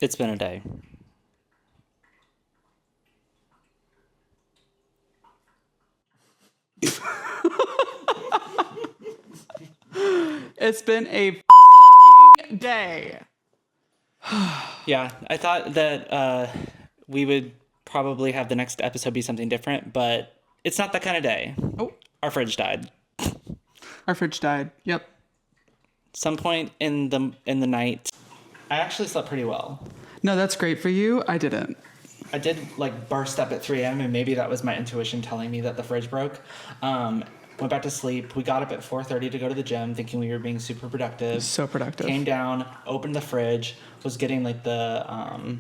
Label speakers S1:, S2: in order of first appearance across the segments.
S1: It's been a day.
S2: It's been a day.
S1: Yeah, I thought that we would probably have the next episode be something different, but it's not that kind of day.
S2: Oh,
S1: Our fridge died.
S2: our fridge died. Yep.
S1: Some point in the night, I actually slept pretty well.
S2: No, that's great for you. I didn't.
S1: I did burst up at 3 a.m. and maybe that was my intuition telling me that the fridge broke. Went back to sleep. We got up at 4:30 to go to the gym, thinking we were being super productive.
S2: So productive.
S1: Came down, opened the fridge, was getting the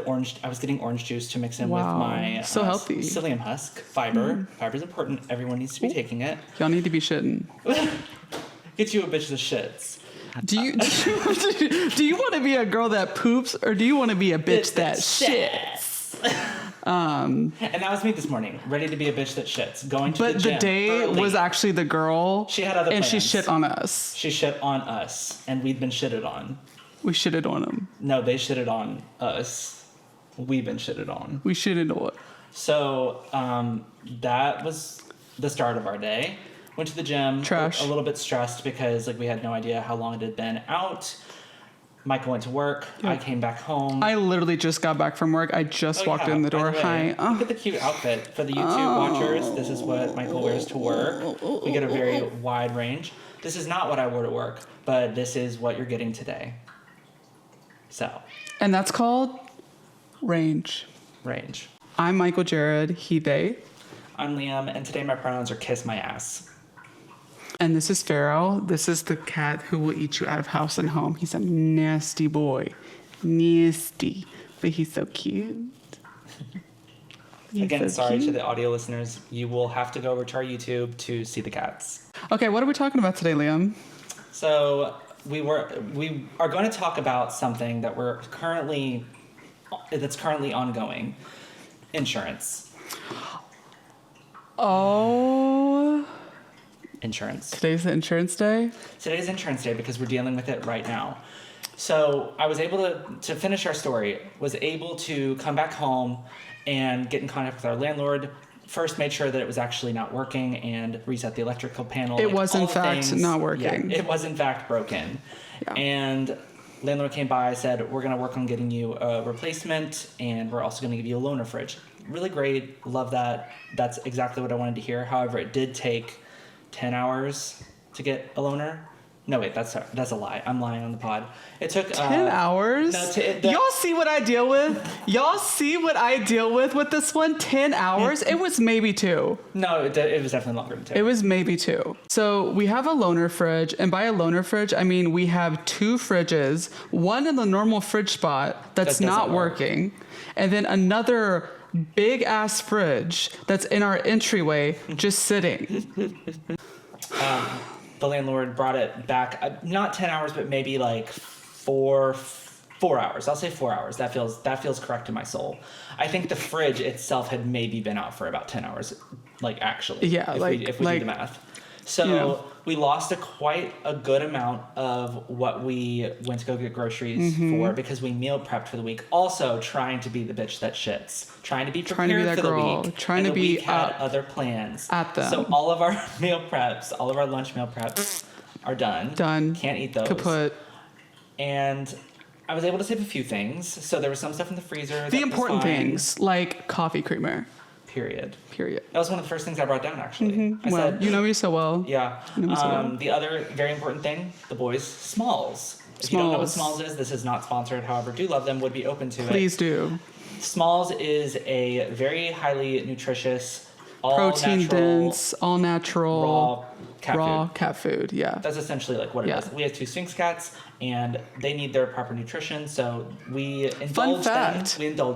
S1: orange. I was getting orange juice to mix in with my
S2: so healthy
S1: psyllium husk fiber. Fiber's important. Everyone needs to be taking it.
S2: Y'all need to be shitting.
S1: Get you a bitch that shits.
S2: Do you want to be a girl that poops, or do you want to be a bitch that shits?
S1: And that was me this morning, ready to be a bitch that shits. Going to the gym.
S2: But the day
S1: early.
S2: was actually the girl.
S1: She had other plans.
S2: And she shit on us.
S1: She shit on us, and we'd been shitted on.
S2: We shitted on them.
S1: No, they shitted on us. We've been shitted on.
S2: We shitted on.
S1: So that was the start of our day. Went to the gym.
S2: Trash.
S1: A little bit stressed because we had no idea how long it had been out. Michael went to work.
S2: Yeah.
S1: I came back home.
S2: I literally just got back from work. I just walked in the door. Hi.
S1: Look at the cute outfit. For the YouTube watchers, this is what Michael wears to work. We get a very wide range. This is not what I wore to work, but this is what you're getting today. So.
S2: And that's called range.
S1: Range.
S2: I'm Michael Jared, he, they.
S1: I'm Liam, and today my pronouns are kiss my ass.
S2: And this is Pharaoh. This is the cat who will eat you out of house and home. He's a nasty boy. Nasty. But he's so cute.
S1: Again, sorry to the audio listeners. You will have to go over to our YouTube to see the cats.
S2: Okay, what are we talking about today, Liam?
S1: So we are going to talk about something that that's currently ongoing. Insurance.
S2: Oh.
S1: Insurance.
S2: Today's the insurance day?
S1: Today's insurance day because we're dealing with it right now. So I was able to finish our story, was able to come back home and get in contact with our landlord. First made sure that it was actually not working and reset the electrical panel.
S2: It was in fact not working.
S1: Yeah, it was in fact broken.
S2: Yeah.
S1: And landlord came by, said, we're going to work on getting you a replacement and we're also going to give you a loaner fridge. Really great. Love that. That's exactly what I wanted to hear. However, it did take 10 hours to get a loaner. No, wait, that's a lie. I'm lying on the pod. It took
S2: 10 hours?
S1: No,
S2: y'all see what I deal with? Y'all see what I deal with this one? 10 hours? It was maybe 2.
S1: No, it was definitely longer than 2.
S2: It was maybe 2. So we have a loaner fridge, and by a loaner fridge, I mean we have 2 fridges, one in the normal fridge spot that's not working, and then another big ass fridge that's in our entryway just sitting.
S1: The landlord brought it back, not 10 hours, but maybe 4 hours. I'll say 4 hours. That feels correct to my soul. I think the fridge itself had maybe been out for about 10 hours, actually.
S2: Yeah,
S1: if we do the math. So we lost quite a good amount of what we went to go get groceries for because we meal prepped for the week. Also trying to be the bitch that shits. Trying to be prepared for the week.
S2: Trying to be
S1: week had other plans.
S2: At them.
S1: So all of our meal preps, all of our lunch meal preps are done.
S2: Done.
S1: Can't eat those.
S2: Kaput.
S1: And I was able to save a few things. So there was some stuff in the freezer.
S2: The important things, like coffee creamer.
S1: Period.
S2: That
S1: was one of the first things I brought down, actually.
S2: Mm-hmm.
S1: I said,
S2: you know me so well.
S1: Yeah. The other very important thing, the boys, Smalls. If you don't know what Smalls is, this is not sponsored. However, do love them, would be open to it.
S2: Please do.
S1: Smalls is a very highly nutritious,
S2: protein dense, all natural,
S1: raw
S2: cat food. Yeah.
S1: That's essentially what it is. We have 2 Sphinx cats, and they need their proper nutrition, so we indulge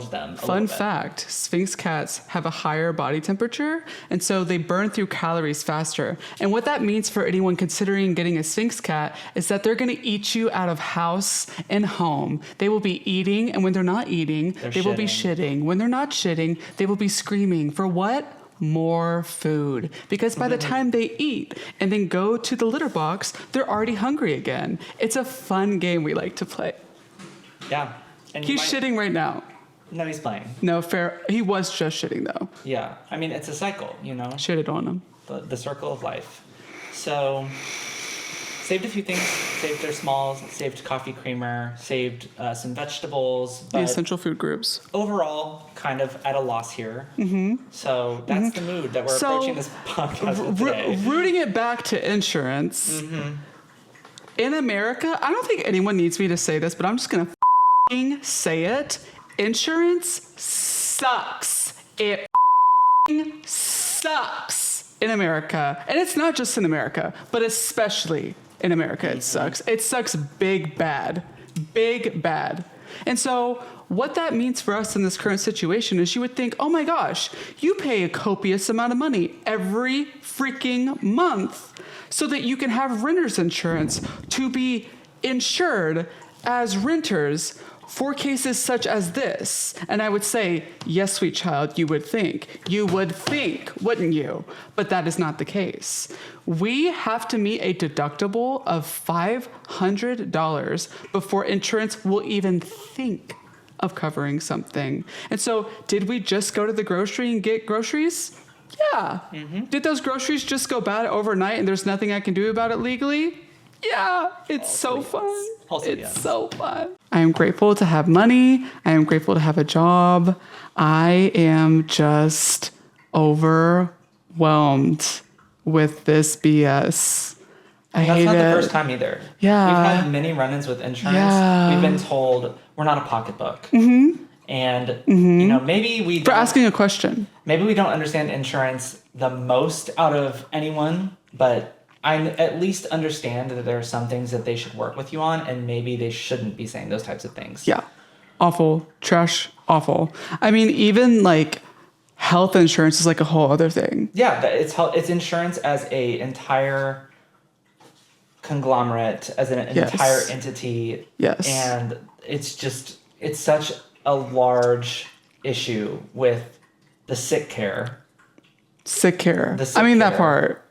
S1: them.
S2: Fun fact, Sphinx cats have a higher body temperature, and so they burn through calories faster. And what that means for anyone considering getting a Sphinx cat is that they're going to eat you out of house and home. They will be eating, and when they're not eating, they will be shitting. When they're not shitting, they will be screaming. For what? More food, because by the time they eat and then go to the litter box, they're already hungry again. It's a fun game we like to play.
S1: Yeah. And
S2: He's shitting right now.
S1: No, he's playing.
S2: No, fair. He was just shitting, though.
S1: Yeah. I mean, it's a cycle, you know?
S2: Shitted on him.
S1: The circle of life. So, saved a few things. Saved their smalls, saved coffee creamer, saved some vegetables.
S2: The essential food groups.
S1: Overall, kind of at a loss here. Mm-hmm. So, that's the mood that we're approaching this podcast with today.
S2: Rooting it back to insurance. Mm-hmm. In America, I don't think anyone needs me to say this, but I'm just going to say it. Insurance sucks. It sucks in America. And it's not just in America, but especially in America, it sucks. It sucks big bad. Big bad. And so what that means for us in this current situation is you would think, oh my gosh, you pay a copious amount of money every freaking month so that you can have renter's insurance to be insured as renters for cases such as this. And I would say, yes, sweet child, you would think. You would think, wouldn't you? But that is not the case. We have to meet a deductible of $500 before insurance will even think of covering something. And so, did we just go to the grocery and get groceries? Yeah. Mm-hmm. Did those groceries just go bad overnight and there's nothing I can do about it legally? Yeah, it's so fun. It's so fun. I am grateful to have money. I am grateful to have a job. I am just overwhelmed with this BS. I hate it.
S1: That's not the first time either.
S2: Yeah.
S1: We've had many run-ins with insurance.
S2: Yeah.
S1: We've been told we're not a pocketbook. Mm-hmm. And, you know, maybe we
S2: For asking a question.
S1: Maybe we don't understand insurance the most out of anyone, but I at least understand that there are some things that they should work with you on, and maybe they shouldn't be saying those types of things.
S2: Yeah. Awful. Trash. Awful. I mean, even like health insurance is like a whole other thing.
S1: Yeah. It's insurance as a entire conglomerate, as an entire entity.
S2: Yes.
S1: And it's such a large issue with the sick care.
S2: Sick care. I mean, that part.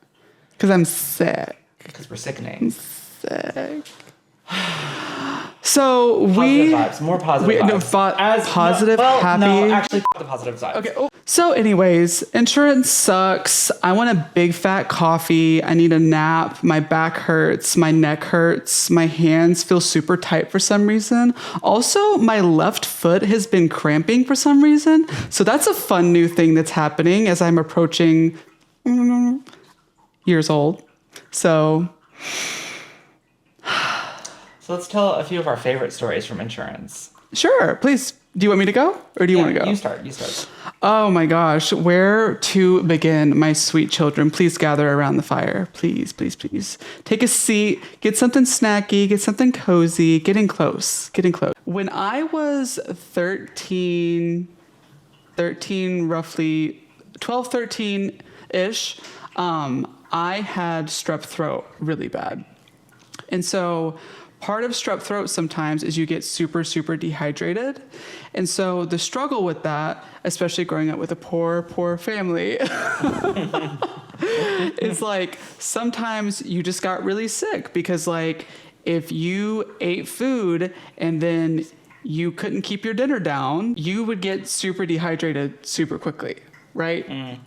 S2: Because I'm sick.
S1: Because we're sickening.
S2: Sick. So
S1: positive vibes. More positive vibes.
S2: Happy.
S1: No, actually, the positive vibes.
S2: Okay. So anyways, insurance sucks. I want a big fat coffee. I need a nap. My back hurts. My neck hurts. My hands feel super tight for some reason. Also, my left foot has been cramping for some reason. So that's a fun new thing that's happening as I'm approaching years old. So
S1: let's tell a few of our favorite stories from insurance.
S2: Sure, please. Do you want me to go or do you want to go?
S1: You start.
S2: Oh my gosh, where to begin, my sweet children? Please gather around the fire. Please, please, please. Take a seat, get something snacky, get something cozy, getting close. When I was 13, roughly 12, 13-ish, I had strep throat really bad. And so part of strep throat sometimes is you get super, super dehydrated. And so the struggle with that, especially growing up with a poor, poor family, is like sometimes you just got really sick because like if you ate food and then you couldn't keep your dinner down, you would get super dehydrated super quickly, right?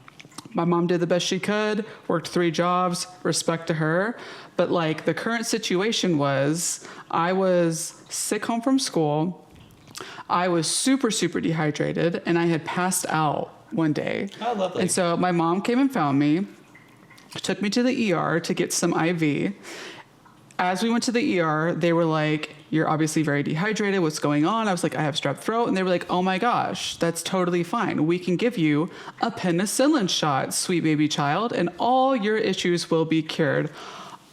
S2: My mom did the best she could, worked 3 jobs, respect to her. But like the current situation was I was sick home from school. I was super, super dehydrated and I had passed out one day.
S1: Oh, lovely.
S2: And so my mom came and found me, took me to the ER to get some IV. As we went to the ER, they were like, you're obviously very dehydrated. What's going on? I was like, I have strep throat. And they were like, oh my gosh, that's totally fine. We can give you a penicillin shot, sweet baby child, and all your issues will be cured.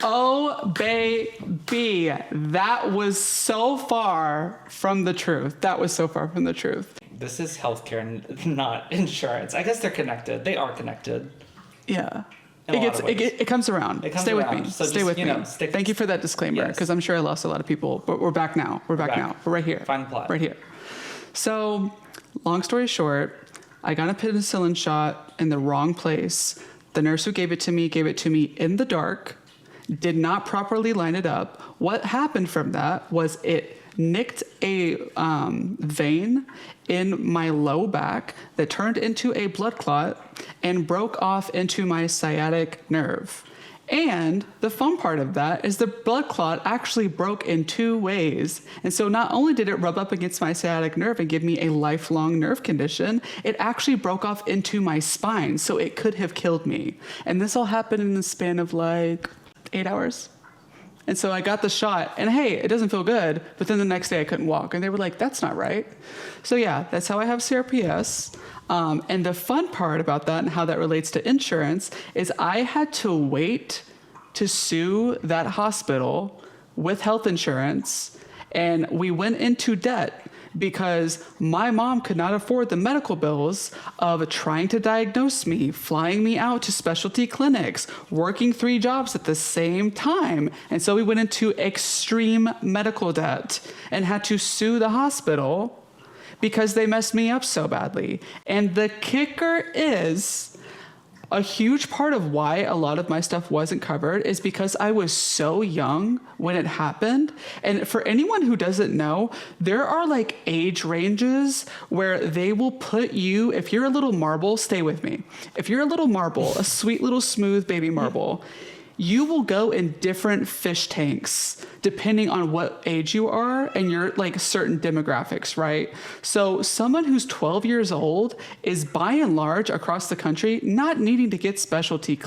S2: Oh, baby. That was so far from the truth.
S1: This is healthcare and not insurance. I guess they're connected. They are connected.
S2: Yeah. It comes around. Stay with me.
S1: So
S2: Stay with me. Thank you for that disclaimer, because I'm sure I lost a lot of people. But we're back now. We're back now. We're right here.
S1: Find the plot.
S2: Right here. So, long story short, I got a penicillin shot in the wrong place. The nurse who gave it to me in the dark, did not properly line it up. What happened from that was it nicked a vein in my low back that turned into a blood clot and broke off into my sciatic nerve. And the fun part of that is the blood clot actually broke in 2 ways. And so not only did it rub up against my sciatic nerve and give me a lifelong nerve condition, it actually broke off into my spine, so it could have killed me. And this all happened in the span of like 8 hours. And so I got the shot, and hey, it doesn't feel good, but then the next day I couldn't walk. And they were like, that's not right. So yeah, that's how I have CRPS. And the fun part about that and how that relates to insurance is I had to wait to sue that hospital with health insurance, and we went into debt because my mom could not afford the medical bills of trying to diagnose me, flying me out to specialty clinics, working 3 jobs at the same time. And so we went into extreme medical debt and had to sue the hospital because they messed me up so badly. And the kicker is, a huge part of why a lot of my stuff wasn't covered is because I was so young when it happened. And for anyone who doesn't know, there are like age ranges where they will put you, if you're a little marble, stay with me. If you're a little marble, a sweet little smooth baby marble, you will go in different fish tanks depending on what age you are and your like certain demographics, right? So someone who's 12 years old is by and large across the country not needing to get specialty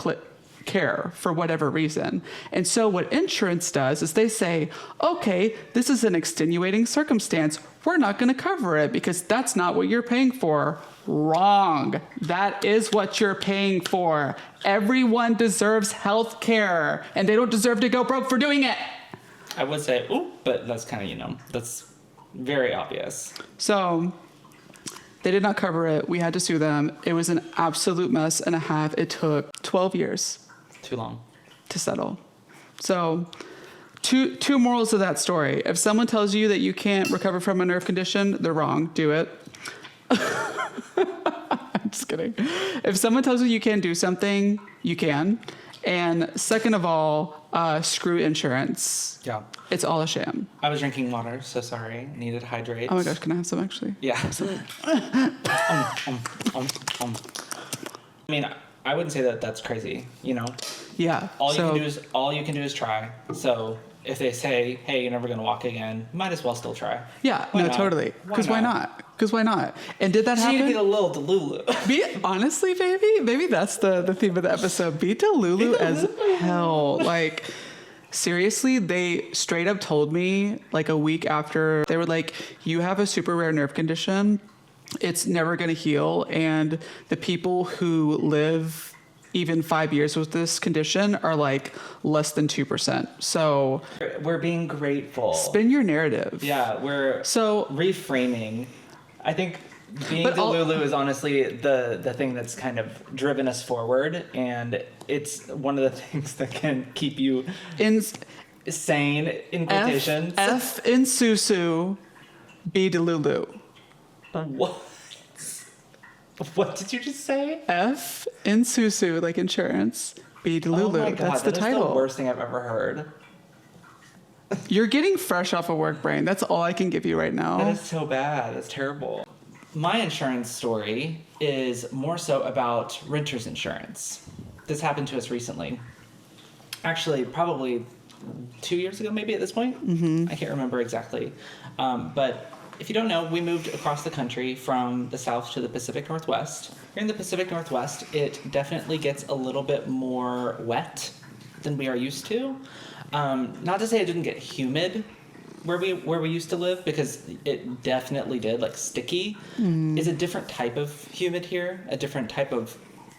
S2: care for whatever reason. And so what insurance does is they say, okay, this is an extenuating circumstance. We're not going to cover it because that's not what you're paying for. Wrong. That is what you're paying for. Everyone deserves health care, and they don't deserve to go broke for doing it.
S1: I would say, ooh, but that's kind of, that's very obvious.
S2: So they did not cover it. We had to sue them. It was an absolute mess and a half. It took 12 years.
S1: Too long.
S2: To settle. So two morals of that story. If someone tells you that you can't recover from a nerve condition, they're wrong. Do it. I'm just kidding. If someone tells you can't do something, you can. And second of all, screw insurance.
S1: Yeah.
S2: It's all a sham.
S1: I was drinking water, so sorry. Needed to hydrate.
S2: Oh my gosh, can I have some actually?
S1: Yeah. I mean, I wouldn't say that that's crazy,
S2: Yeah.
S1: All you can do is try. So if they say, hey, you're never going to walk again, might as well still try.
S2: Yeah, no, totally. Because why not? Because why not? And did that happen?
S1: You need to be a little delulu.
S2: Honestly, baby, maybe that's the theme of the episode. Be delulu as hell. Like, seriously, they straight up told me like a week after, they were like, you have a super rare nerve condition. It's never going to heal. And the people who live even 5 years with this condition are like less than 2%. So
S1: we're being grateful.
S2: Spin your narrative.
S1: Yeah, we're reframing. I think being delulu is honestly the thing that's kind of driven us forward, and it's one of the things that can keep you sane in quotations.
S2: F in Susu, be delulu.
S1: What? What did you just say?
S2: F in Susu, like insurance. Be delulu.
S1: Oh my God,
S2: that's the title.
S1: That's the worst thing I've ever heard.
S2: You're getting fresh off of work, brain. That's all I can give you right now.
S1: That is so bad. That's terrible. My insurance story is more so about renter's insurance. This happened to us recently. Actually, probably 2 years ago, maybe at this point. Mm-hmm. I can't remember exactly. But if you don't know, we moved across the country from the South to the Pacific Northwest. Here in the Pacific Northwest, it definitely gets a little bit more wet than we are used to. Not to say it didn't get humid where we used to live, because it definitely did, like sticky. Is a different type of humid here, a different type of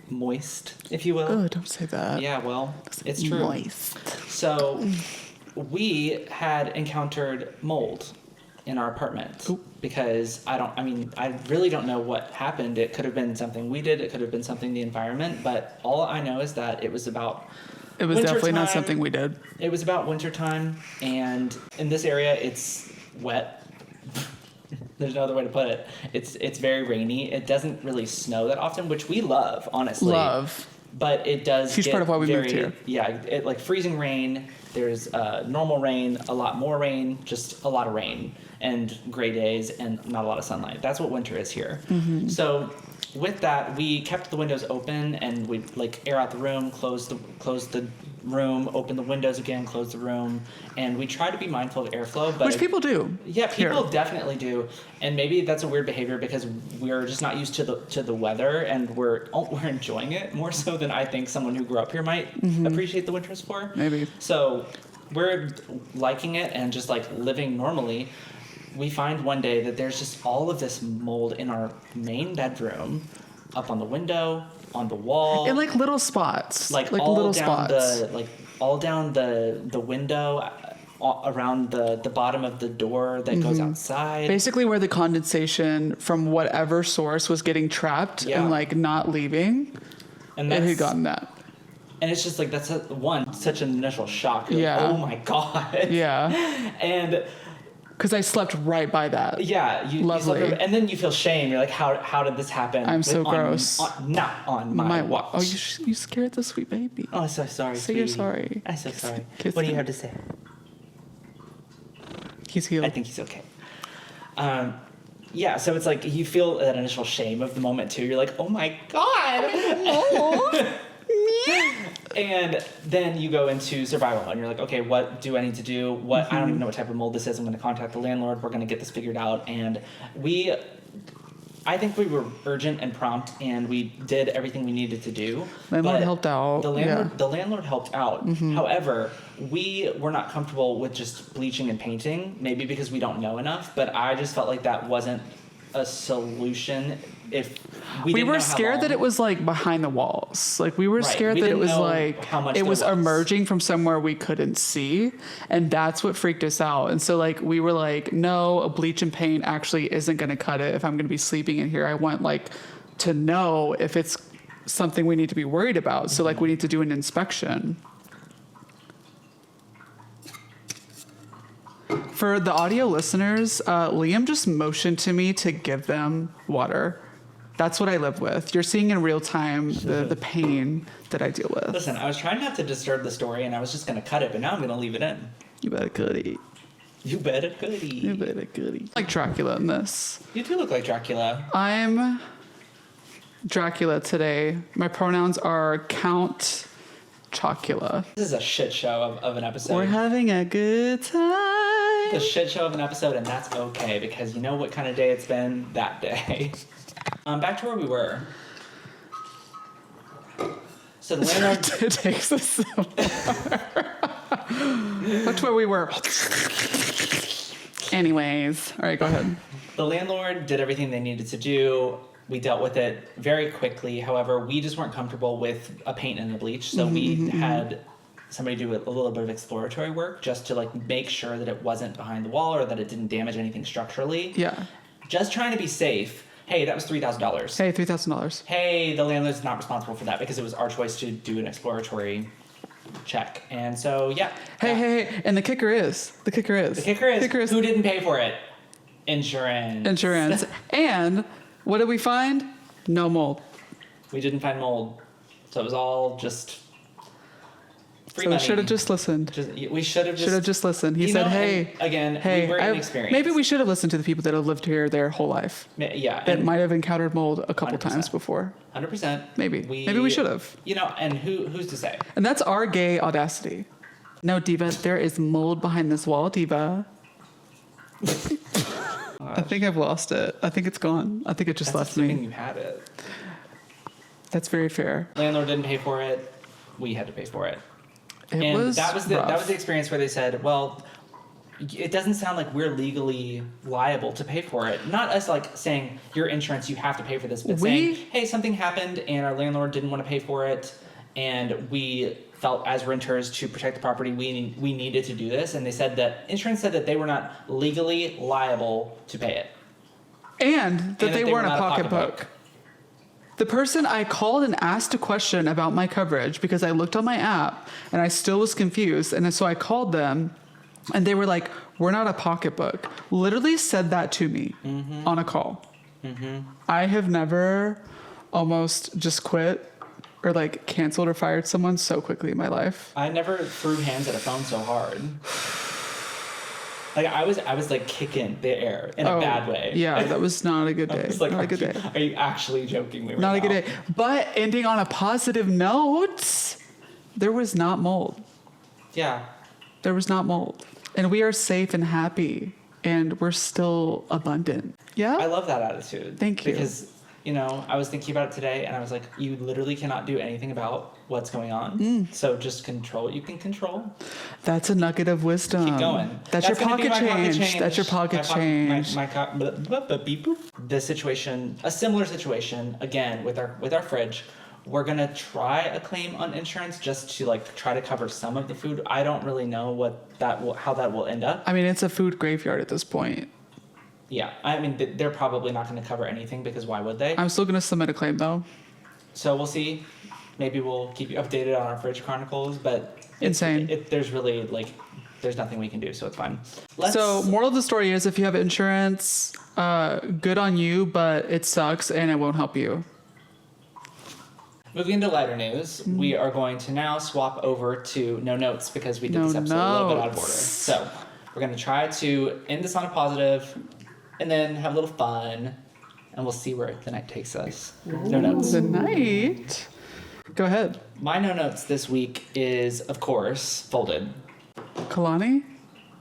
S1: moist, if you will.
S2: Oh, don't say that.
S1: Yeah, well, it's true.
S2: Moist.
S1: So we had encountered mold in our apartment.
S2: Oop.
S1: Because I really don't know what happened. It could have been something we did. It could have been something in the environment. But all I know is that it was
S2: definitely not something we did.
S1: It was about wintertime, and in this area, it's wet. There's no other way to put it. It's very rainy. It doesn't really snow that often, which we love, honestly.
S2: Love.
S1: But it does.
S2: Huge part of why we moved here.
S1: Yeah, it like freezing rain, There's normal rain, a lot more rain, just a lot of rain, and gray days, and not a lot of sunlight. That's what winter is here. So with that, we kept the windows open, and we like air out the room, close the room, open the windows again, close the room, and we try to be mindful of airflow. But
S2: Which people do.
S1: Yeah, people
S2: here.
S1: definitely do, and maybe that's a weird behavior because we're just not used to the weather, and we're enjoying it more so than I think someone who grew up here might appreciate the winters for.
S2: Maybe.
S1: So we're liking it and just like living normally. We find one day that there's just all of this mold in our main bedroom, up on the window, on the wall,
S2: In like little spots.
S1: like
S2: all
S1: all
S2: little
S1: down
S2: spots.
S1: all down the window, around the bottom of the door that goes outside.
S2: Basically where the condensation from whatever source was getting trapped
S1: Yeah.
S2: and like not leaving.
S1: And
S2: It
S1: that's,
S2: had gotten that.
S1: and it's just like that's such an initial shock. You're
S2: Yeah.
S1: like, oh my god.
S2: Yeah.
S1: And
S2: Because I slept right by that.
S1: yeah, you
S2: Lovely.
S1: slept over, and then you feel shame. You're like, how did this happen?
S2: I'm so
S1: on-
S2: gross.
S1: Not on my watch.
S2: Oh, you scared the sweet baby.
S1: Oh, I'm so sorry.
S2: Say you're
S1: sweetie.
S2: sorry.
S1: I'm so sorry.
S2: Kiss
S1: What do you
S2: him.
S1: have to say?
S2: He's healed.
S1: I think he's okay. Yeah, so it's like you feel that initial shame of the moment too. You're like, oh my god. And then you go into survival and you're like, okay, what do I need to do? What I don't even know what type of mold this is. I'm going to contact the landlord. We're going to get this figured out. And I think we were urgent and prompt, and we did everything we needed to do.
S2: Landlord
S1: But
S2: helped out.
S1: The landlord helped out. However, we were not comfortable with just bleaching and painting, maybe because we don't know enough. But I just felt like that wasn't a solution. If we didn't
S2: were
S1: know how
S2: scared that
S1: long-
S2: it was like behind the walls. Like we were
S1: Right.
S2: scared
S1: We
S2: that it
S1: didn't
S2: was
S1: know
S2: like
S1: how much
S2: it
S1: there
S2: was
S1: was.
S2: emerging from somewhere we couldn't see, and that's what freaked us out. And so like we were like, no, a bleach and paint actually isn't going to cut it. If I'm going to be sleeping in here, I want like to know if it's something we need to be worried about. So like we need to do an inspection. For the audio listeners, Liam just motioned to me to give them water. That's what I live with. You're seeing in real time the pain that I deal with.
S1: Listen, I was trying not to disturb the story, and I was just going to cut it, but now I'm going to leave it in.
S2: You better goody.
S1: You better goody.
S2: You better goody. Like Dracula in this.
S1: You do look like Dracula.
S2: I'm Dracula today. My pronouns are Count Chocula.
S1: This is a shit show of an episode.
S2: We're having a good time.
S1: A shit show of an episode, and that's okay, because you know what kind of day it's been that day. Back to where we were. So the landlord...
S2: It takes us so far. That's where we were. Anyways. All right, go ahead.
S1: The landlord did everything they needed to do. We dealt with it very quickly. However, we just weren't comfortable with a paint and a bleach, so we had somebody do a little bit of exploratory work just to like make sure that it wasn't behind the wall or that it didn't damage anything structurally.
S2: Yeah.
S1: Just trying to be safe. Hey, that was $3,000.
S2: Hey, $3,000.
S1: Hey, the landlord's not responsible for that because it was our choice to do an exploratory check. And so, yeah.
S2: Hey. And the kicker is.
S1: The kicker is who didn't pay for it? Insurance.
S2: Insurance. And what did we find? No mold.
S1: We didn't find mold. So it was all just free
S2: So we
S1: money.
S2: should have just listened.
S1: We should have
S2: Just listened. He
S1: You
S2: said,
S1: know,
S2: hey.
S1: and again,
S2: hey,
S1: we were inexperienced.
S2: maybe we should have listened to the people that have lived here their whole life.
S1: Yeah.
S2: That
S1: and
S2: might have encountered mold a couple
S1: 100%.
S2: times before.
S1: 100%.
S2: Maybe we should have.
S1: You know, and who's to say?
S2: And that's our gay audacity. No, Diva, there is mold behind this wall, Diva. I think I've lost it. I think it's gone. I think it just
S1: That's
S2: left
S1: assuming
S2: me.
S1: you had it.
S2: That's very fair.
S1: Landlord didn't pay for it. We had to pay for it.
S2: It
S1: And
S2: was
S1: that was the
S2: rough.
S1: experience where they said, well, it doesn't sound like we're legally liable to pay for it. Not us like saying your insurance, you have to pay for this, but saying, hey, something happened and our landlord didn't want to pay for it, and we felt as renters to protect the property, we needed to do this, and they said that insurance said that they were not legally liable to pay it.
S2: And that they weren't a
S1: not
S2: pocketbook. The person I called and asked a question about my coverage because I looked on my app and I still was confused. And so I called them and they were like, we're not a pocketbook. Literally said that to me on a call. I have never almost just quit or like canceled or fired someone so quickly in my life.
S1: I never threw hands at a phone so hard. Like I was like kicking the air in a bad way.
S2: Yeah, that was not a good day.
S1: It's like,
S2: not a good day.
S1: Are you actually joking me right
S2: Not a
S1: now?
S2: good day. But ending on a positive note, there was not mold.
S1: Yeah.
S2: There was not mold. And we are safe and happy. And we're still abundant. Yeah?
S1: I love that attitude.
S2: Thank you.
S1: Because, I was thinking about it today and I was like, you literally cannot do anything about what's going on. So just control what you can control.
S2: That's a nugget of wisdom.
S1: Keep going.
S2: That's your
S1: gonna be
S2: pocket
S1: my
S2: change. That's your pocket change.
S1: This situation, a similar situation, again, with our fridge. We're gonna try a claim on insurance just to like try to cover some of the food. I don't really know how that will end up.
S2: I mean, it's a food graveyard at this point.
S1: Yeah, I mean they're probably not going to cover anything because why would they?
S2: I'm still going to submit a claim though.
S1: So we'll see. Maybe we'll keep you updated on our fridge chronicles, but
S2: Insane.
S1: There's really there's nothing we can do, so it's fine.
S2: So moral of the story is if you have insurance, good on you, but it sucks and it won't help you.
S1: Moving into lighter news, we are going to now swap over to no notes because we did this episode a little bit out of order. So we're going to try to end this on a positive and then have a little fun, and we'll see where the night takes us. No notes.
S2: The night. Go ahead.
S1: My no notes this week is, of course, folded.
S2: Kalani?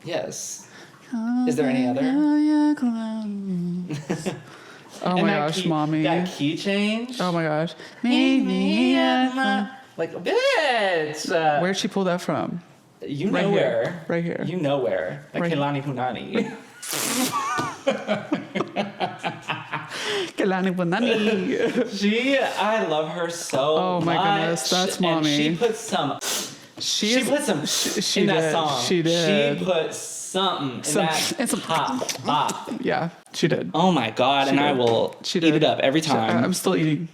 S1: Yes. Is there any other?
S2: Oh my gosh, mommy.
S1: That key change.
S2: Oh my gosh.
S1: Like, bitch.
S2: Where'd she pull that from?
S1: You know
S2: Right here.
S1: where.
S2: Right here.
S1: You know where. That
S2: Right.
S1: Kelani Punani.
S2: Kalani Banani.
S1: I love her so much.
S2: Oh my goodness, that's
S1: And
S2: mommy.
S1: she put some
S2: She
S1: in that
S2: did.
S1: song.
S2: She did.
S1: She put something in that
S2: and some
S1: pop.
S2: Yeah, she did.
S1: Oh my God, and
S2: did.
S1: I will
S2: She
S1: eat
S2: did.
S1: it up every time.
S2: I'm still eating.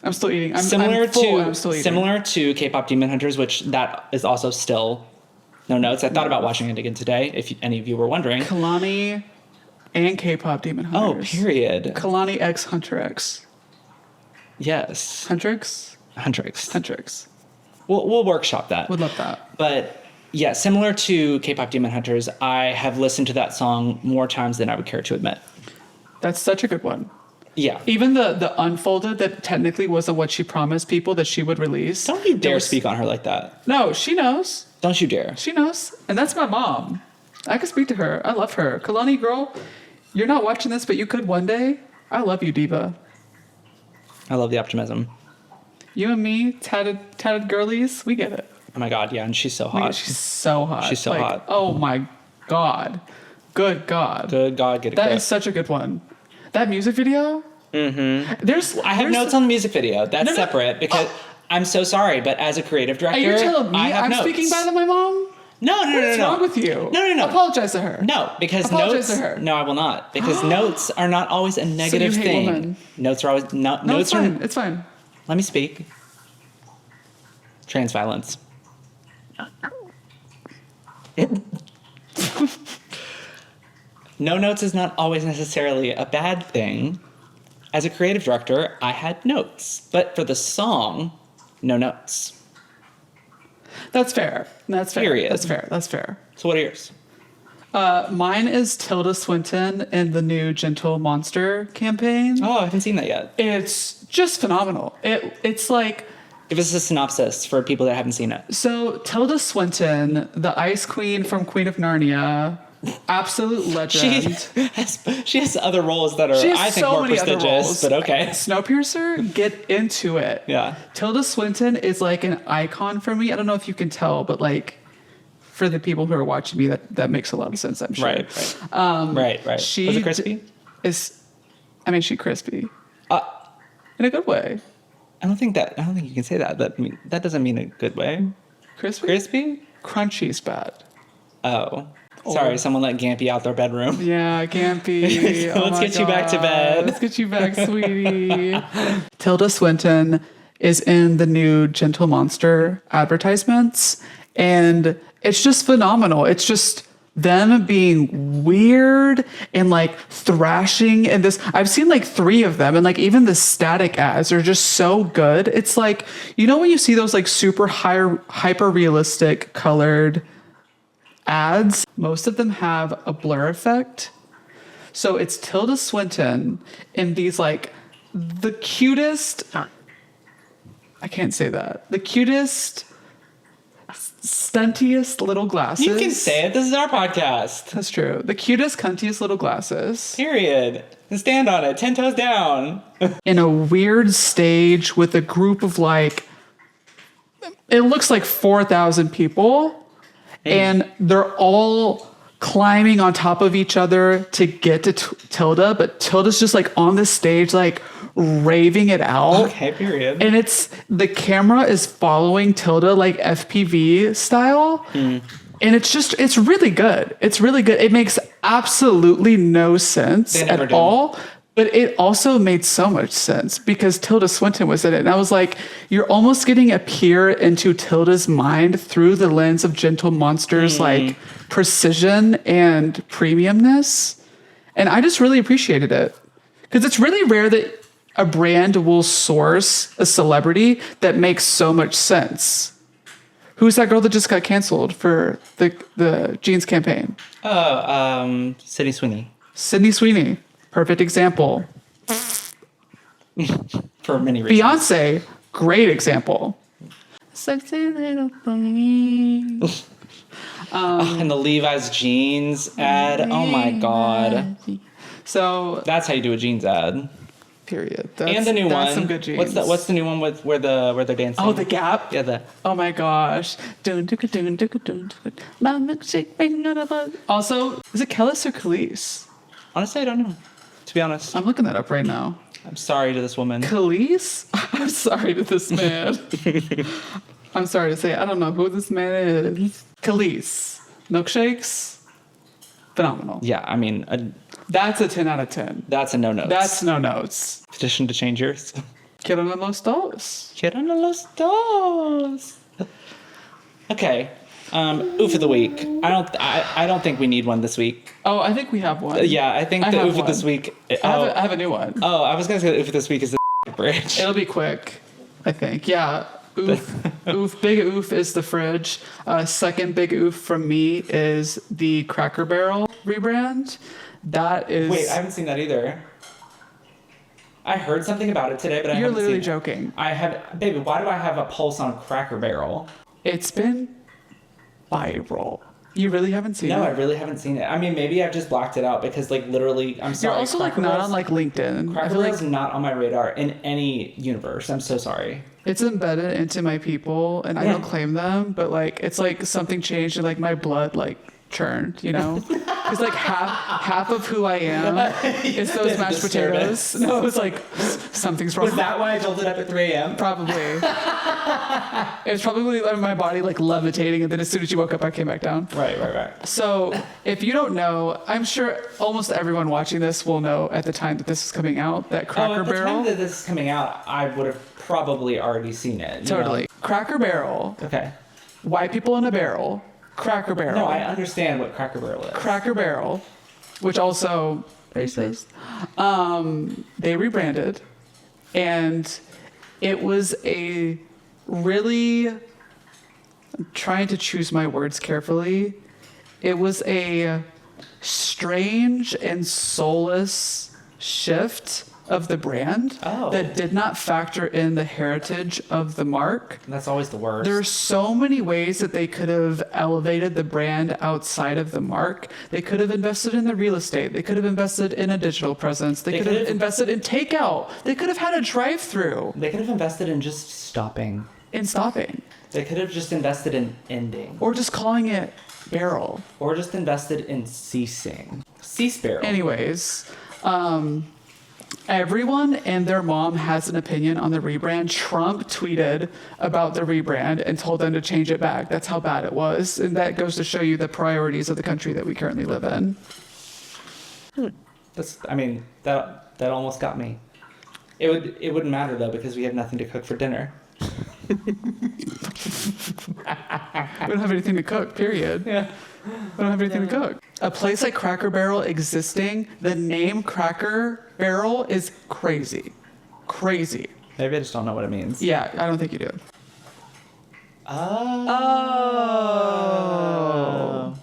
S2: I'm still eating. I'm
S1: Similar
S2: full, I'm still eating.
S1: to K-pop Demon Hunters, which that is also still no notes. I thought about watching it again today, if any of you were wondering.
S2: Kalani and K-pop Demon
S1: Oh,
S2: Hunters.
S1: period.
S2: Kalani X Hunter X.
S1: Yes.
S2: Hunter X?
S1: Huntrix.
S2: Hunter X.
S1: We'll workshop that.
S2: Would love that.
S1: But yeah, similar to K-pop Demon Hunters, I have listened to that song more times than I would care to admit.
S2: That's such a good one.
S1: Yeah.
S2: Even the unfolded that technically wasn't what she promised people that she would release.
S1: Don't you dare speak on her like that.
S2: No, she knows.
S1: Don't you dare.
S2: She knows. And that's my mom. I could speak to her. I love her. Kalani girl, you're not watching this, but you could one day. I love you, diva.
S1: I love the optimism.
S2: You and me, tatted girlies, we get it.
S1: Oh my God, yeah, and she's so hot.
S2: She's so hot.
S1: She's so hot.
S2: Oh my God. Good God.
S1: Good God, get a
S2: That
S1: grip.
S2: is such a good one. That music video? Mm-hmm.
S1: I have notes on the music video. That's
S2: No.
S1: separate because I'm so sorry, but as a creative director,
S2: Are you telling me
S1: I have
S2: I'm
S1: notes.
S2: speaking bad to my mom?
S1: No.
S2: What's wrong with you?
S1: No.
S2: Apologize to her.
S1: No, because
S2: Apologize
S1: notes.
S2: to her.
S1: No, I will not. Because notes are not always a negative
S2: hate
S1: thing.
S2: women.
S1: Notes are always
S2: No,
S1: notes
S2: it's fine. It's fine.
S1: Let me speak. Trans violence. No notes is not always necessarily a bad thing. As a creative director, I had notes, but for the song, no notes.
S2: That's fair. That's fair.
S1: Period.
S2: That's fair. That's fair.
S1: So what are yours?
S2: Mine is Tilda Swinton in the new Gentle Monster campaign.
S1: Oh, I haven't seen that yet.
S2: It's just phenomenal. It's like,
S1: Give us a synopsis for people that haven't seen it.
S2: so Tilda Swinton, the Ice Queen from Queen of Narnia, absolute legend.
S1: She has other roles that are,
S2: She has
S1: I think,
S2: so
S1: more
S2: many other
S1: prestigious,
S2: roles.
S1: but okay.
S2: Snowpiercer, get into it.
S1: Yeah.
S2: Tilda Swinton is like an icon for me. I don't know if you can tell, but like for the people who are watching me, that makes a lot of sense, I'm sure.
S1: Right. Right.
S2: She
S1: Was it crispy?
S2: She's crispy. In a good way.
S1: I don't think you can say that. That doesn't mean a good way.
S2: Crispy?
S1: Crispy?
S2: Crunchy's bad.
S1: Oh. Sorry, someone let Gampy out their bedroom.
S2: Yeah, Gampy. Oh
S1: Let's
S2: my
S1: get you back to
S2: God.
S1: bed.
S2: Let's get you back, sweetie. Tilda Swinton is in the new Gentle Monster advertisements, and it's just phenomenal. It's just them being weird and like thrashing and this. I've seen like 3 of them, and like even the static ads are just so good. It's like, you know, when you see those like super hyper realistic colored ads, most of them have a blur effect. So it's Tilda Swinton in these like the cutest, I can't say that, the cutest, stuntiest little glasses.
S1: You can say it. This is our podcast.
S2: That's true. The cutest, cuntiest little glasses.
S1: Period. And stand on it. 10 toes down.
S2: In a weird stage with a group of like, it looks like 4,000 people. And they're all climbing on top of each other to get to Tilda. But Tilda's just like on the stage, like raving it out.
S1: Okay, period.
S2: And it's, the camera is following Tilda like FPV style. And it's really good. It's really good. It makes absolutely no sense at all. But it also made so much sense because Tilda Swinton was in it. And I was like, you're almost getting a peer into Tilda's mind through the lens of Gentle Monster's like precision and premiumness. And I just really appreciated it. Because it's really rare that a brand will source a celebrity that makes so much sense. Who's that girl that just got canceled for the jeans campaign?
S1: Sydney Sweeney.
S2: Sydney Sweeney. Perfect example.
S1: For many reasons.
S2: Beyonce, great example. Sexy little thing.
S1: And the Levi's jeans ad. Oh my God.
S2: So
S1: That's how you do a jeans ad.
S2: period.
S1: And the new one.
S2: Some good jeans.
S1: What's the new one with where they're dancing?
S2: Oh, the Gap.
S1: Yeah,
S2: Oh my gosh. My milkshake making out of love. Also, is it Kellis or Khalees?
S1: honestly, I don't know. To be honest,
S2: I'm looking that up right now.
S1: I'm sorry to this woman.
S2: Khalees? I'm sorry to this man. I'm sorry to say, I don't know who this man is. Khalees. Milkshakes? Phenomenal.
S1: Yeah, I mean,
S2: That's a 10 out of 10.
S1: that's a no-no.
S2: That's no notes.
S1: Petition to change yours.
S2: Quiero los dos.
S1: Quiero los dos. Okay. Oof of the week. I don't think we need one this week.
S2: Oh, I think we have one.
S1: Yeah, I think the oof of this week.
S2: I have a new one.
S1: Oh, I was gonna say the oof of this week is the bridge.
S2: It'll be quick, I think. Yeah. Oof. Oof. Big oof is the fridge. Second big oof from me is the Cracker Barrel rebrand. That is.
S1: Wait, I haven't seen that either. I heard something about it today, but I
S2: You're
S1: haven't
S2: literally
S1: seen it.
S2: joking.
S1: I have, baby. Why do I have a pulse on Cracker Barrel?
S2: It's been viral. You really haven't seen
S1: No,
S2: it?
S1: I really haven't seen it. I mean, maybe I've just blocked it out because, like, literally, I'm sorry.
S2: You're also like
S1: Cracker
S2: not
S1: Barrel's-
S2: on like LinkedIn. I
S1: Cracker
S2: feel like
S1: Barrel's not on my radar in any universe. I'm so sorry.
S2: it's embedded into my people, and I don't claim them, but like it's like something changed, and like my blood like churned, you know? Because like half of who I am is those
S1: There's
S2: mashed
S1: disturbance.
S2: potatoes. No, it's like something's wrong.
S1: Was that why I jolted up at 3 a.m.?
S2: Probably. It was probably like my body like levitating, and then as soon as you woke up, I came back down.
S1: Right.
S2: So if you don't know, I'm sure almost everyone watching this will know at the time that this is coming out that Cracker
S1: At the
S2: Barrel.
S1: time that this is coming out, I would have probably already seen it. you know?
S2: Totally. Cracker Barrel.
S1: Okay.
S2: White people in a barrel. Cracker Barrel.
S1: No, I understand what Cracker Barrel is.
S2: Cracker Barrel, which also racist. They rebranded, and it was a really, I'm trying to choose my words carefully. It was a strange and soulless shift of the brand that did not factor in the heritage of the mark.
S1: That's always the worst.
S2: There's so many ways that they could have elevated the brand outside of the mark. They could have invested in the real estate. They could have invested in a digital presence. They could have invested in takeout. They could have had a drive-through.
S1: They could have invested in just stopping.
S2: In stopping.
S1: They could have just invested in ending.
S2: Or just calling it barrel.
S1: Or just invested in ceasing. Cease barrel.
S2: Anyways, everyone and their mom has an opinion on the rebrand. Trump tweeted about the rebrand and told them to change it back. That's how bad it was. And that goes to show you the priorities of the country that we currently live in.
S1: That almost got me. It wouldn't matter though because we have nothing to cook for dinner.
S2: We don't have anything to cook, period.
S1: Yeah.
S2: We don't have anything to cook. A place like Cracker Barrel existing, the name Cracker Barrel is crazy. Crazy.
S1: Maybe I just don't know what it means.
S2: Yeah, I don't think you do.
S1: Oh.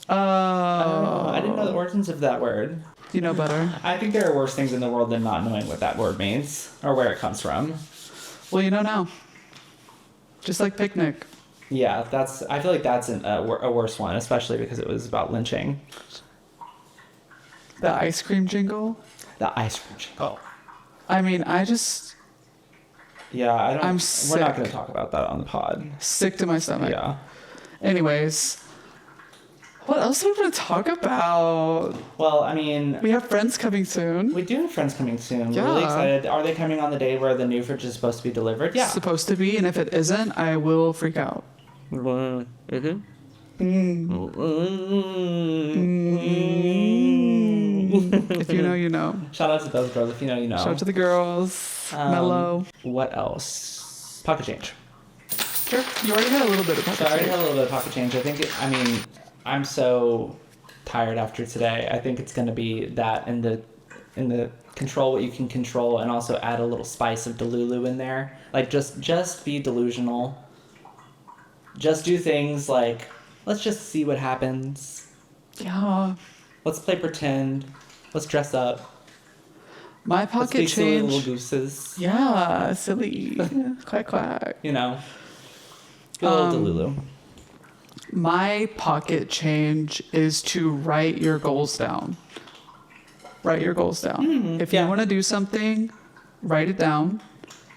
S1: I didn't know the origins of that word.
S2: You know better.
S1: I think there are worse things in the world than not knowing what that word means or where it comes from.
S2: Well, you know now. Just like picnic.
S1: Yeah, I feel like that's a worse one, especially because it was about lynching.
S2: The ice cream jingle.
S1: The ice cream jingle.
S2: I mean, I just
S1: Yeah, I don't.
S2: I'm
S1: We're not
S2: sick.
S1: going to talk about that on the pod.
S2: sick to my stomach.
S1: Yeah.
S2: Anyways, what else are we going to talk about?
S1: Well, I mean,
S2: We have friends coming soon.
S1: we do have friends coming soon. We're
S2: Yeah.
S1: really excited. Are they coming on the day where the new fridge is supposed to be delivered? Yeah.
S2: Supposed to be, and if it isn't, I will freak out. If you know, you know.
S1: Shout out to those girls. If you know, you know.
S2: Shout out to the girls. Mellow.
S1: What else? Pocket change.
S2: Sure. You already had a little bit of
S1: So I already
S2: pocket
S1: had a little bit of pocket change. I mean, I'm so tired after today. I think it's going to be that in the control what you can control, and also add a little spice of Delulu in there. Like just be delusional. Just do things like, let's just see what happens.
S2: Yeah.
S1: Let's play pretend. Let's dress up.
S2: My
S1: Let's
S2: pocket
S1: be silly little
S2: change.
S1: gooses.
S2: Yeah, silly. Quack quack.
S1: You know. Be a little Delulu.
S2: My pocket change is to write your goals down. Write your goals down. If
S1: yeah.
S2: you want to do something, write it down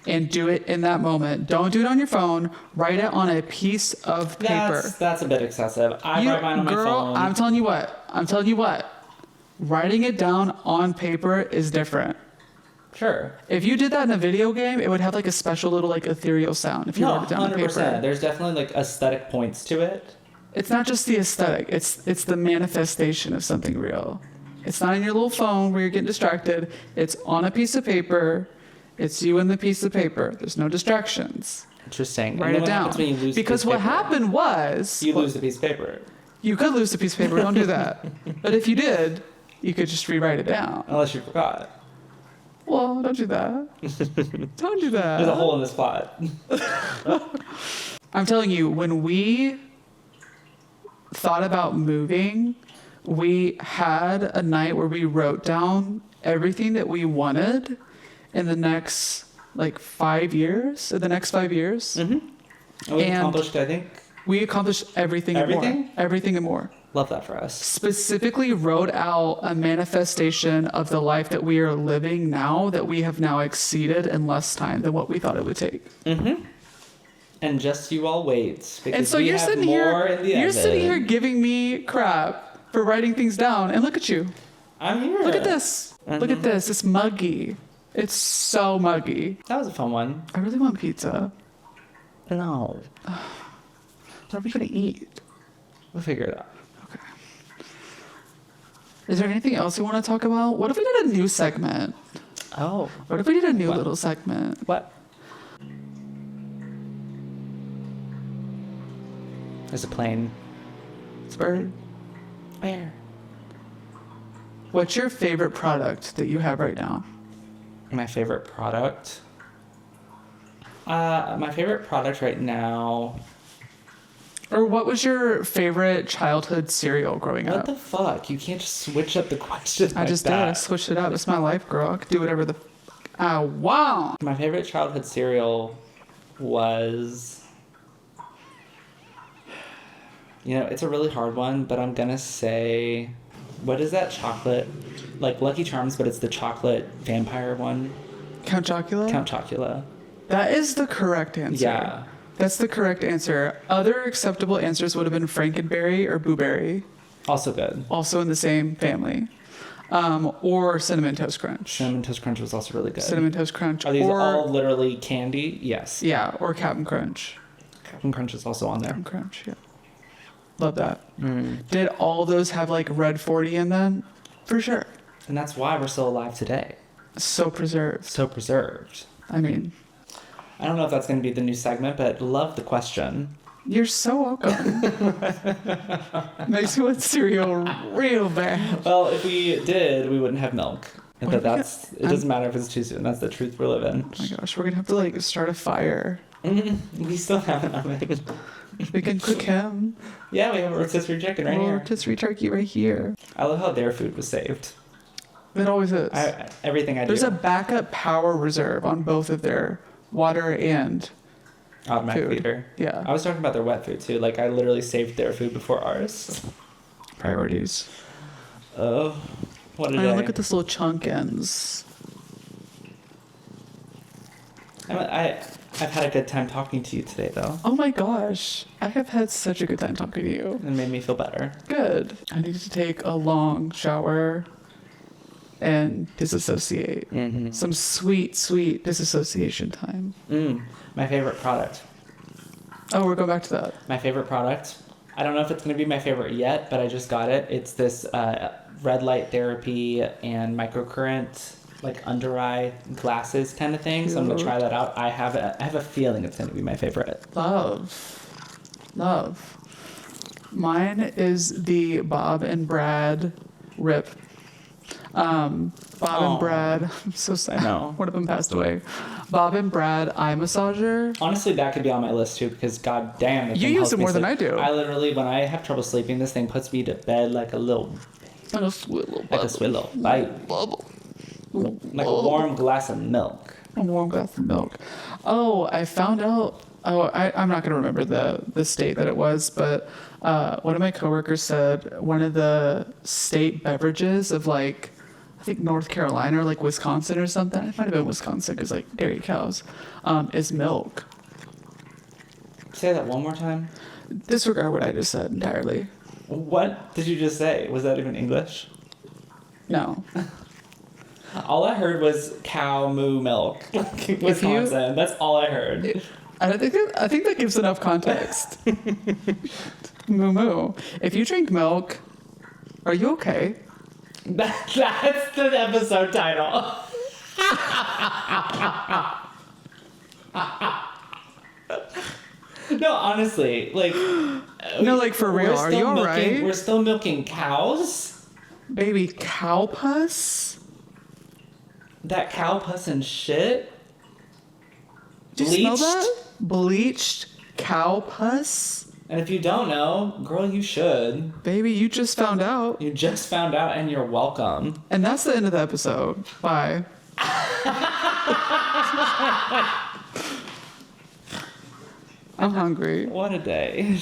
S2: and do it in that moment. Don't do it on your phone. Write it on a piece of paper.
S1: That's a bit excessive. I write mine on my
S2: girl,
S1: phone.
S2: I'm telling you what. Writing it down on paper is different.
S1: Sure.
S2: If you did that in a video game, it would have like a special little like ethereal sound if you
S1: No,
S2: wrote it down on
S1: 100%.
S2: paper.
S1: There's definitely like aesthetic points to it.
S2: It's not just the aesthetic, it's the manifestation of something real. It's not in your little phone where you're getting distracted. It's on a piece of paper. It's you and the piece of paper. There's no distractions.
S1: Interesting.
S2: Write
S1: And then
S2: it
S1: what
S2: down.
S1: happens when you lose
S2: Because
S1: the piece
S2: what
S1: of paper?
S2: happened was
S1: You lose the piece of paper.
S2: you could lose the piece of paper. Don't do that. But if you did, you could just rewrite it down.
S1: Unless you forgot.
S2: Well, don't do that. Don't do that.
S1: There's a hole in the spot.
S2: I'm telling you, when we thought about moving, we had a night where we wrote down everything that we wanted in the next like 5 years. In the next 5 years,
S1: And we
S2: And-
S1: accomplished, I think.
S2: we accomplished everything and more.
S1: Everything?
S2: Everything and more.
S1: Love that for us.
S2: Specifically wrote out a manifestation of the life that we are living now that we have now exceeded in less time than what we thought it would take.
S1: And just you all wait. Because
S2: And so
S1: we
S2: you're
S1: have
S2: sitting
S1: more
S2: here,
S1: in the
S2: you're sitting here
S1: oven.
S2: giving me crap for writing things down, and look at you.
S1: I'm here.
S2: Look at this. Look at this. It's muggy. It's so muggy.
S1: That was a fun one.
S2: I really want pizza.
S1: No.
S2: What are we gonna eat?
S1: We'll figure it out.
S2: Okay. Is there anything else you want to talk about? What if we did a new segment?
S1: Oh.
S2: What if we did a new
S1: What?
S2: little segment?
S1: What? There's a plane.
S2: It's a bird.
S1: Where?
S2: What's your favorite product that you have right now?
S1: My favorite product? My favorite product right now...
S2: Or what was your favorite childhood cereal growing
S1: What
S2: up?
S1: the fuck? You can't just switch up the question
S2: I
S1: like
S2: just did.
S1: that.
S2: I switched it up. It's my life, girl. I could do whatever the I want.
S1: My favorite childhood cereal was... You know, it's a really hard one, but I'm gonna say... What is that chocolate? Like Lucky Charms, but it's the chocolate vampire one.
S2: Count Chocula?
S1: Count Chocula.
S2: That is the correct answer.
S1: Yeah.
S2: That's the correct answer. Other acceptable answers would have been Frankenberry or Blueberry,
S1: Also good.
S2: also in the same family. Or Cinnamon Toast Crunch.
S1: Cinnamon Toast Crunch was also really good.
S2: Cinnamon Toast Crunch.
S1: Are these
S2: or,
S1: all literally candy? Yes.
S2: Yeah, or Captain Crunch.
S1: Captain Crunch is also on there.
S2: Captain Crunch, yeah. Love that. Did all those have like red 40 in them? For sure.
S1: And that's why we're still alive today.
S2: So preserved.
S1: So preserved.
S2: I mean,
S1: I don't know if that's going to be the new segment, but love the question.
S2: You're so welcome. Makes me want cereal real bad.
S1: Well, if we did, we wouldn't have milk. And
S2: What
S1: but
S2: if
S1: it doesn't matter if it's too soon. That's the truth we're living.
S2: Oh my gosh, we're gonna have to like start a fire.
S1: We still have an oven.
S2: We can cook him.
S1: Yeah, we have a rotisserie chicken right here.
S2: Rotisserie turkey right here.
S1: I love how their food was saved.
S2: It always is.
S1: Everything I do.
S2: There's a backup power reserve on both of their water and
S1: automatic
S2: food.
S1: feeder.
S2: Yeah.
S1: I was talking about their wet food too. Like I literally saved their food before ours.
S2: Priorities.
S1: Oh, what a
S2: I
S1: day.
S2: look at this little chunk ends.
S1: I've had a good time talking to you today though.
S2: Oh my gosh. I have had such a good time talking to you.
S1: It made me feel better.
S2: Good. I need to take a long shower and disassociate.
S1: Mm-hmm.
S2: Some sweet, sweet disassociation time.
S1: My favorite product.
S2: Oh, we're going back to that.
S1: My favorite product. I don't know if it's going to be my favorite yet, but I just got it. It's this red light therapy and microcurrent, like under eye glasses kind of thing. So I'm going to try that out. I have a feeling it's going to be my favorite.
S2: Love. Mine is the Bob and Brad Rip. Bob and Brad. I'm so sad.
S1: I know.
S2: One of them passed away. Bob and Brad eye massager.
S1: Honestly, that could be on my list too because god damn it.
S2: You use it more than I do.
S1: I literally, when I have trouble sleeping, this thing puts me to bed like a little,
S2: Like a sweet little
S1: like a sweet little bite.
S2: bubble.
S1: Like a warm glass of milk.
S2: A warm glass of milk. Oh, I found out. Oh, I'm not going to remember the state that it was, but one of my coworkers said one of the state beverages of like, I think North Carolina or like Wisconsin or something. It might have been Wisconsin because like dairy cows, is milk.
S1: Say that one more time.
S2: Disregard what I just said entirely.
S1: What did you just say? Was that even English?
S2: No.
S1: All I heard was cow moo milk. Wisconsin. That's all I heard.
S2: I think that gives enough context. Moo moo. If you drink milk, are you okay?
S1: That's the episode title. No, honestly, like.
S2: No, like for real. Are you alright?
S1: We're still milking cows.
S2: Baby, cow pus?
S1: That cow pus and shit.
S2: Do you smell that? Bleached cow pus?
S1: And if you don't know, girl, you should.
S2: Baby, you just found out.
S1: You just found out, and you're welcome.
S2: And that's the end of the episode. Bye. I'm hungry.
S1: What a day.